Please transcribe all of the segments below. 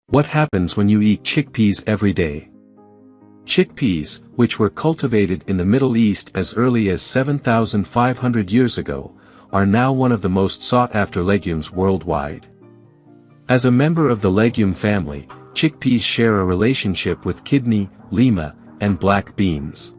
What happens when you eat chickpeas every day? Chickpeas, which were cultivated in the Middle East as early as 7,500 years ago, are now one of the most sought-after legumes worldwide. As a member of the legume family, chickpeas share a relationship with kidney, lima, and black beans.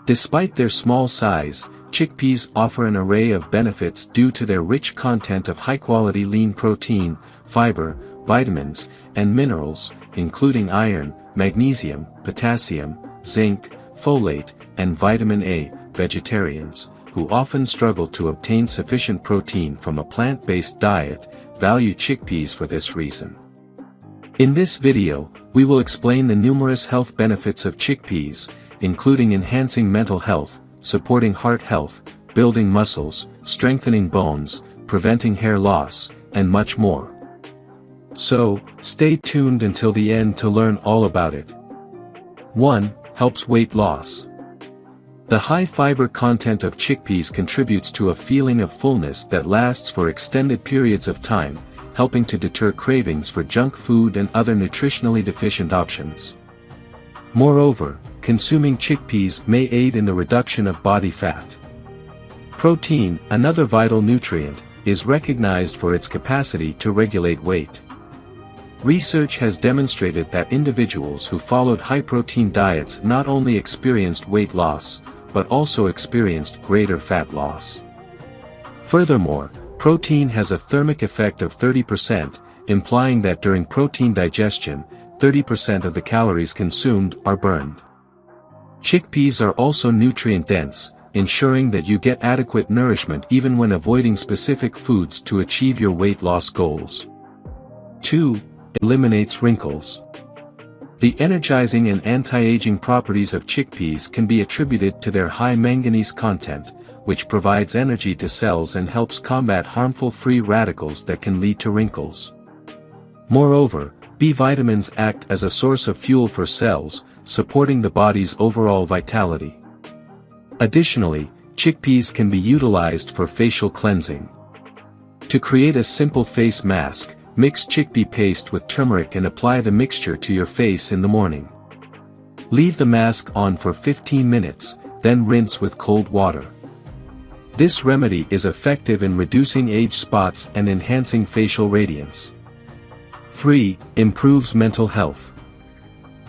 Despite their small size, chickpeas offer an array of benefits due to their rich content of high-quality lean protein, fiber, vitamins, and minerals, including iron, magnesium, potassium, zinc, folate, and vitamin A. Vegetarians, who often struggle to obtain sufficient protein from a plant-based diet, value chickpeas for this reason. In this video, we will explain the numerous health benefits of chickpeas, including enhancing mental health, supporting heart health, building muscles, strengthening bones, preventing hair loss, and much more. So, stay tuned until the end to learn all about it. 1. Helps weight loss. The high fiber content of chickpeas contributes to a feeling of fullness that lasts for extended periods of time, helping to deter cravings for junk food and other nutritionally deficient options. Moreover, consuming chickpeas may aid in the reduction of body fat. Protein, another vital nutrient, is recognized for its capacity to regulate weight. Research has demonstrated that individuals who followed high-protein diets not only experienced weight loss, but also experienced greater fat loss. Furthermore, protein has a thermic effect of 30%, implying that during protein digestion, 30% of the calories consumed are burned. Chickpeas are also nutrient-dense, ensuring that you get adequate nourishment even when avoiding specific foods to achieve your weight loss goals. 2. Eliminates wrinkles. The energizing and anti-aging properties of chickpeas can be attributed to their high manganese content, which provides energy to cells and helps combat harmful free radicals that can lead to wrinkles. Moreover, B vitamins act as a source of fuel for cells, supporting the body's overall vitality. Additionally, chickpeas can be utilized for facial cleansing. To create a simple face mask, mix chickpea paste with turmeric and apply the mixture to your face in the morning. Leave the mask on for 15 minutes, then rinse with cold water. This remedy is effective in reducing age spots and enhancing facial radiance. 3. Improves mental health.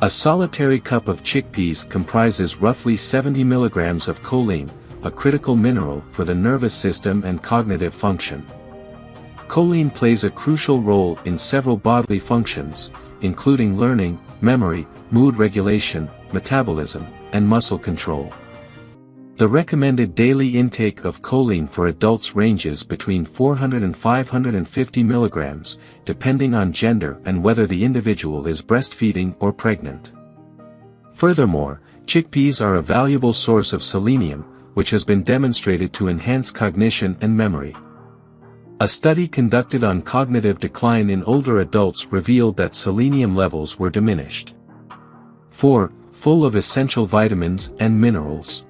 A solitary cup of chickpeas comprises roughly 70 milligrams of choline, a critical mineral for the nervous system and cognitive function. Choline plays a crucial role in several bodily functions, including learning, memory, mood regulation, metabolism, and muscle control. The recommended daily intake of choline for adults ranges between 400 and 550 milligrams, depending on gender and whether the individual is breastfeeding or pregnant. Furthermore, chickpeas are a valuable source of selenium, which has been demonstrated to enhance cognition and memory. A study conducted on cognitive decline in older adults revealed that selenium levels were diminished. 4. Full of essential vitamins and minerals.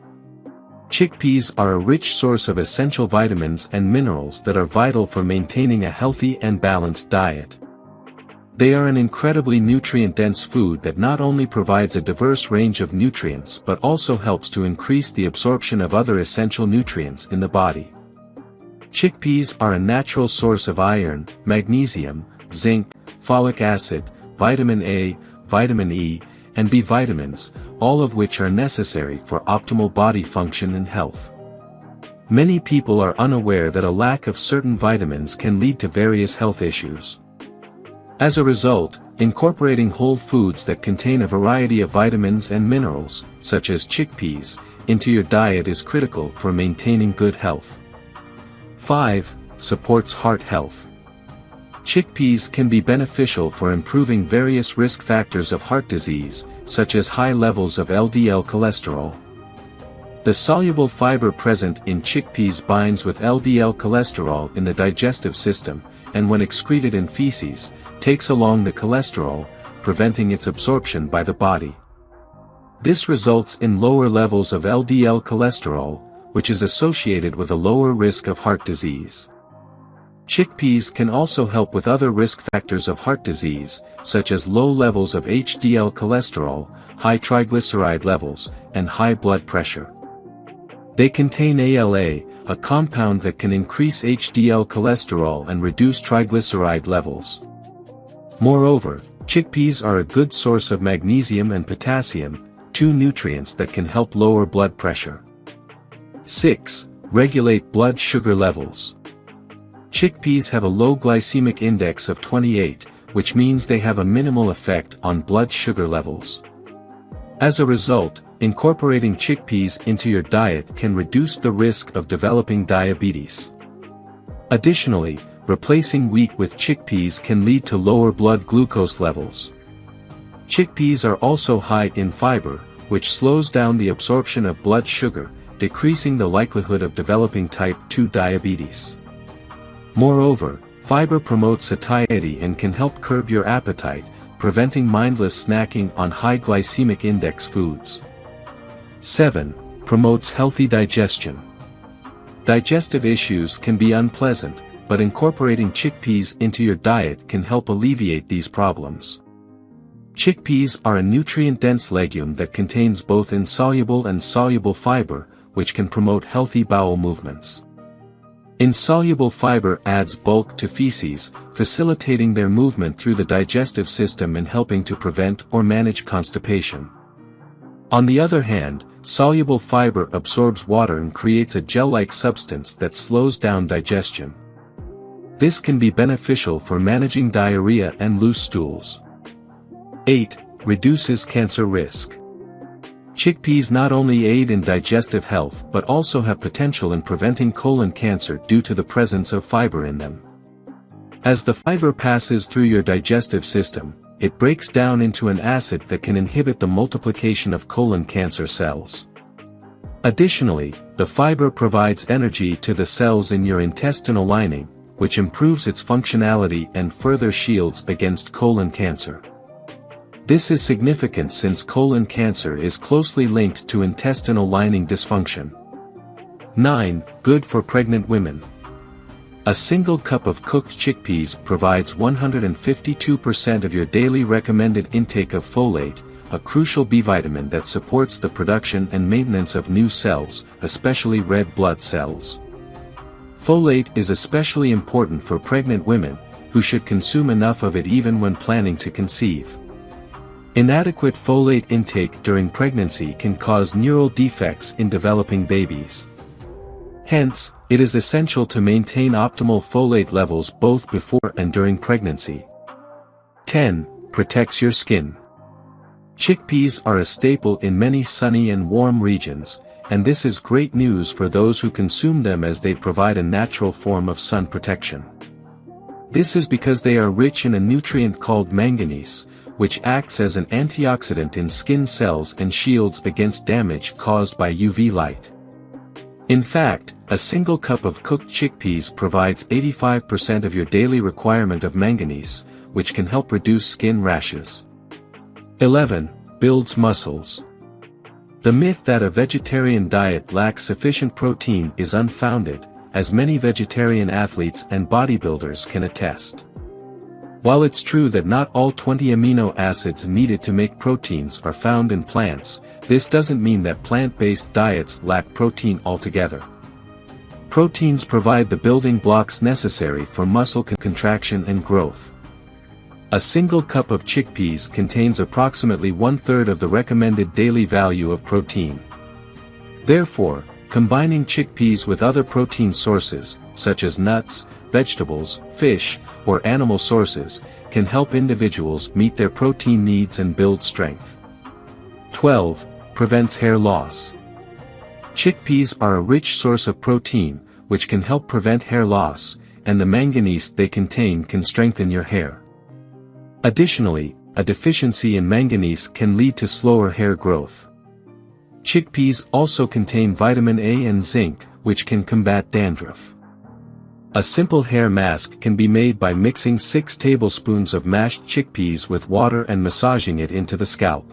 Chickpeas are a rich source of essential vitamins and minerals that are vital for maintaining a healthy and balanced diet. They are an incredibly nutrient-dense food that not only provides a diverse range of nutrients but also helps to increase the absorption of other essential nutrients in the body. Chickpeas are a natural source of iron, magnesium, zinc, folic acid, vitamin A, vitamin E, and B vitamins, all of which are necessary for optimal body function and health. Many people are unaware that a lack of certain vitamins can lead to various health issues. As a result, incorporating whole foods that contain a variety of vitamins and minerals, such as chickpeas, into your diet is critical for maintaining good health. 5. Supports heart health. Chickpeas can be beneficial for improving various risk factors of heart disease, such as high levels of LDL cholesterol. The soluble fiber present in chickpeas binds with LDL cholesterol in the digestive system, and when excreted in feces, takes along the cholesterol, preventing its absorption by the body. This results in lower levels of LDL cholesterol, which is associated with a lower risk of heart disease. Chickpeas can also help with other risk factors of heart disease, such as low levels of HDL cholesterol, high triglyceride levels, and high blood pressure. They contain ALA, a compound that can increase HDL cholesterol and reduce triglyceride levels. Moreover, chickpeas are a good source of magnesium and potassium, two nutrients that can help lower blood pressure. 6. Regulate blood sugar levels. Chickpeas have a low glycemic index of 28, which means they have a minimal effect on blood sugar levels. As a result, incorporating chickpeas into your diet can reduce the risk of developing diabetes. Additionally, replacing wheat with chickpeas can lead to lower blood glucose levels. Chickpeas are also high in fiber, which slows down the absorption of blood sugar, decreasing the likelihood of developing type 2 diabetes. Moreover, fiber promotes satiety and can help curb your appetite, preventing mindless snacking on high glycemic index foods. 7. Promotes healthy digestion. Digestive issues can be unpleasant, but incorporating chickpeas into your diet can help alleviate these problems. Chickpeas are a nutrient-dense legume that contains both insoluble and soluble fiber, which can promote healthy bowel movements. Insoluble fiber adds bulk to feces, facilitating their movement through the digestive system and helping to prevent or manage constipation. On the other hand, soluble fiber absorbs water and creates a gel-like substance that slows down digestion. This can be beneficial for managing diarrhea and loose stools. 8. Reduces cancer risk. Chickpeas not only aid in digestive health but also have potential in preventing colon cancer due to the presence of fiber in them. As the fiber passes through your digestive system, it breaks down into an acid that can inhibit the multiplication of colon cancer cells. Additionally, the fiber provides energy to the cells in your intestinal lining, which improves its functionality and further shields against colon cancer. This is significant since colon cancer is closely linked to intestinal lining dysfunction. 9. Good for pregnant women. A single cup of cooked chickpeas provides 152% of your daily recommended intake of folate, a crucial B vitamin that supports the production and maintenance of new cells, especially red blood cells. Folate is especially important for pregnant women, who should consume enough of it even when planning to conceive. Inadequate folate intake during pregnancy can cause neural defects in developing babies. Hence, it is essential to maintain optimal folate levels both before and during pregnancy. 10. Protects your skin. Chickpeas are a staple in many sunny and warm regions, and this is great news for those who consume them as they provide a natural form of sun protection. This is because they are rich in a nutrient called manganese, which acts as an antioxidant in skin cells and shields against damage caused by UV light. In fact, a single cup of cooked chickpeas provides 85% of your daily requirement of manganese, which can help reduce skin rashes. 11. Builds muscles. The myth that a vegetarian diet lacks sufficient protein is unfounded, as many vegetarian athletes and bodybuilders can attest. While it's true that not all 20 amino acids needed to make proteins are found in plants, this doesn't mean that plant-based diets lack protein altogether. Proteins provide the building blocks necessary for muscle contraction and growth. A single cup of chickpeas contains approximately 1/3 of the recommended daily value of protein. Therefore, combining chickpeas with other protein sources, such as nuts, vegetables, fish, or animal sources, can help individuals meet their protein needs and build strength. 12. Prevents hair loss. Chickpeas are a rich source of protein, which can help prevent hair loss, and the manganese they contain can strengthen your hair. Additionally, a deficiency in manganese can lead to slower hair growth. Chickpeas also contain vitamin A and zinc, which can combat dandruff. A simple hair mask can be made by mixing 6 tablespoons of mashed chickpeas with water and massaging it into the scalp.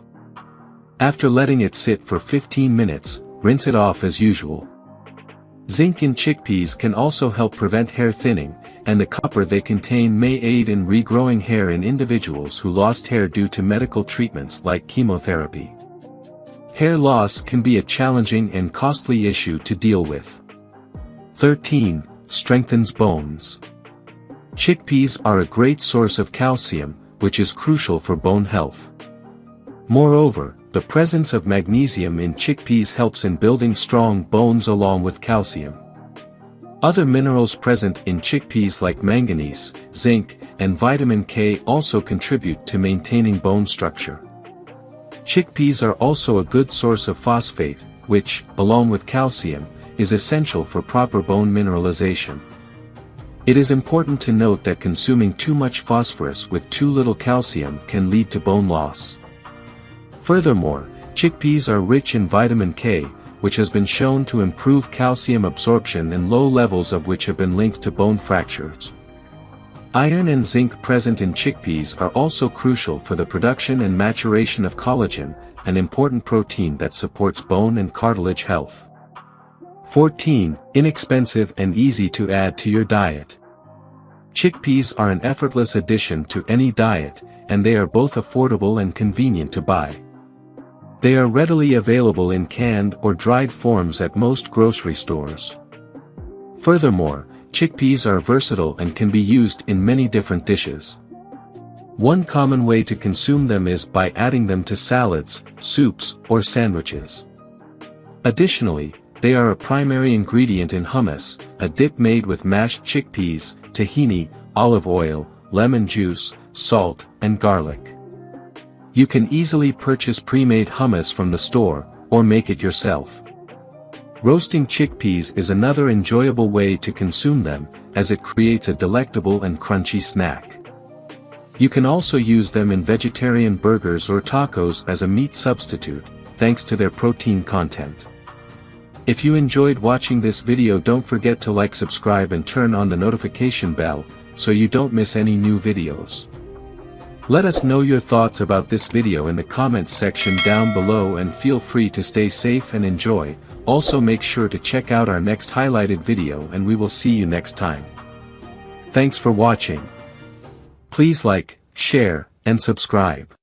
After letting it sit for 15 minutes, rinse it off as usual. Zinc in chickpeas can also help prevent hair thinning, and the copper they contain may aid in regrowing hair in individuals who lost hair due to medical treatments like chemotherapy. Hair loss can be a challenging and costly issue to deal with. 13. Strengthens bones. Chickpeas are a great source of calcium, which is crucial for bone health. Moreover, the presence of magnesium in chickpeas helps in building strong bones along with calcium. Other minerals present in chickpeas like manganese, zinc, and vitamin K also contribute to maintaining bone structure. Chickpeas are also a good source of phosphate, which, along with calcium, is essential for proper bone mineralization. It is important to note that consuming too much phosphorus with too little calcium can lead to bone loss. Furthermore, chickpeas are rich in vitamin K, which has been shown to improve calcium absorption and low levels of which have been linked to bone fractures. Iron and zinc present in chickpeas are also crucial for the production and maturation of collagen, an important protein that supports bone and cartilage health. 14. Inexpensive and easy to add to your diet. Chickpeas are an effortless addition to any diet, and they are both affordable and convenient to buy. They are readily available in canned or dried forms at most grocery stores. Furthermore, chickpeas are versatile and can be used in many different dishes. One common way to consume them is by adding them to salads, soups, or sandwiches. Additionally, they are a primary ingredient in hummus, a dip made with mashed chickpeas, tahini, olive oil, lemon juice, salt, and garlic. You can easily purchase pre-made hummus from the store, or make it yourself. Roasting chickpeas is another enjoyable way to consume them, as it creates a delectable and crunchy snack. You can also use them in vegetarian burgers or tacos as a meat substitute, thanks to their protein content. If you enjoyed watching this video, don't forget to like, subscribe and turn on the notification bell, so you don't miss any new videos. Let us know your thoughts about this video in the comments section down below, and feel free to stay safe and enjoy. Also make sure to check out our next highlighted video, and we will see you next time. Thanks for watching. Please like, share, and subscribe.